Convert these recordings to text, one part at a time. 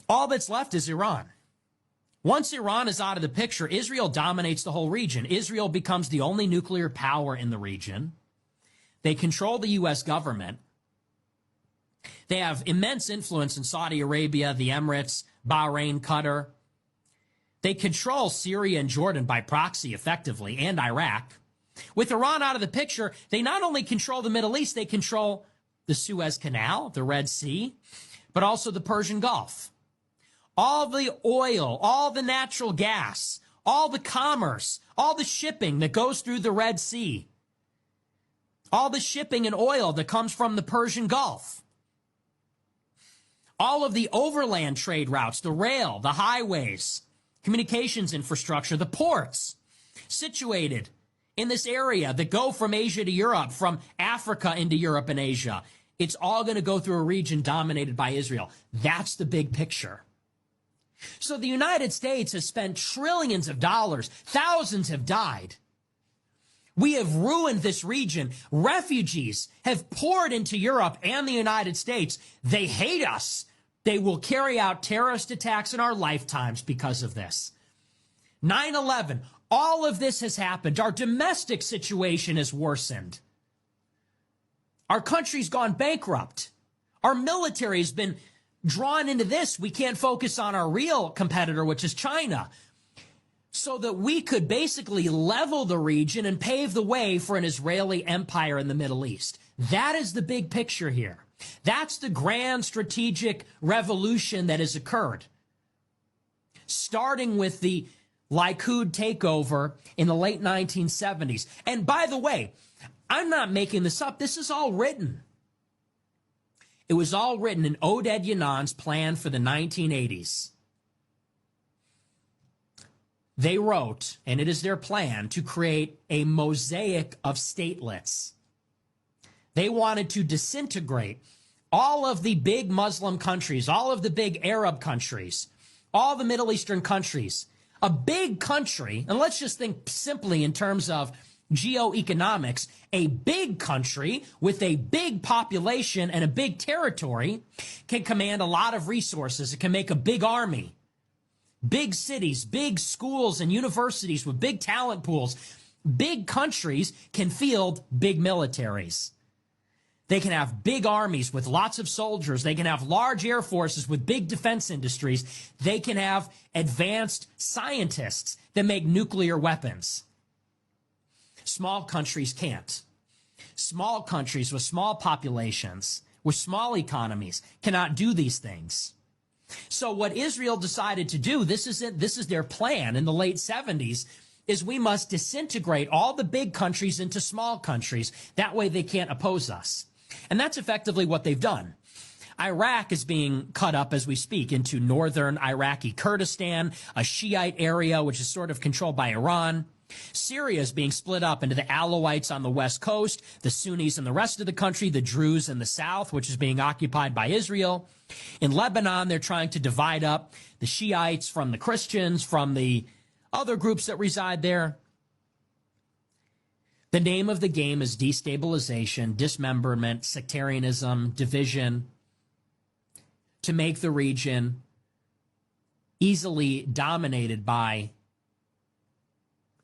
All that's left is Iran. Once Iran is out of the picture, Israel dominates the whole region. Israel becomes the only nuclear power in the region. They control the U.S. government. They have immense influence in Saudi Arabia, the Emirates, Bahrain, Qatar. They control Syria and Jordan by proxy effectively, and Iraq. With Iran out of the picture, they not only control the Middle East, they control the Suez Canal, the Red Sea, but also the Persian Gulf. All the oil, all the natural gas, all the commerce, all the shipping that goes through the Red Sea, all the shipping and oil that comes from the Persian Gulf, all of the overland trade routes, the rail, the highways, communications infrastructure, the ports situated in this area that go from Asia to Europe, from Africa into Europe and Asia. It's all going to go through a region dominated by Israel. That's the big picture. So the United States has spent trillions of dollars. Thousands have died. We have ruined this region. Refugees have poured into Europe and the United States. They hate us. They will carry out terrorist attacks in our lifetimes because of this. 9/11, all of this has happened. Our domestic situation has worsened. Our country's gone bankrupt. Our military has been drawn into this. We can't focus on our real competitor, which is China, so that we could basically level the region and pave the way for an Israeli empire in the Middle East. That is the big picture here. That's the grand strategic revolution that has occurred, starting with the Likud takeover in the late 1970s. And by the way, I'm not making this up. This is all written. It was all written in Oded Yanan's plan for the 1980s. They wrote, and it is their plan, to create a mosaic of statelets. They wanted to disintegrate all of the big Muslim countries, all of the big Arab countries, all the Middle Eastern countries. A big country, and let's just think simply in terms of geoeconomics, a big country with a big population and a big territory can command a lot of resources. It can make a big army, big cities, big schools and universities with big talent pools. Big countries can field big militaries. They can have big armies with lots of soldiers. They can have large air forces with big defense industries. They can have advanced scientists that make nuclear weapons. Small countries can't. Small countries with small populations, with small economies, cannot do these things. So what Israel decided to do, this is their plan in the late 70s, is we must disintegrate all the big countries into small countries. That way they can't oppose us. And that's effectively what they've done. Iraq is being cut up as we speak into northern Iraqi Kurdistan, a Shiite area which is sort of controlled by Iran. Syria is being split up into the Alawites on the west coast, the Sunnis in the rest of the country, the Druze in the south, which is being occupied by Israel. In Lebanon, they're trying to divide up the Shiites from the Christians, from the other groups that reside there. The name of the game is destabilization, dismemberment, sectarianism, division, to make the region easily dominated by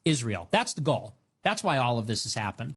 Israel. That's the goal. That's why all of this has happened.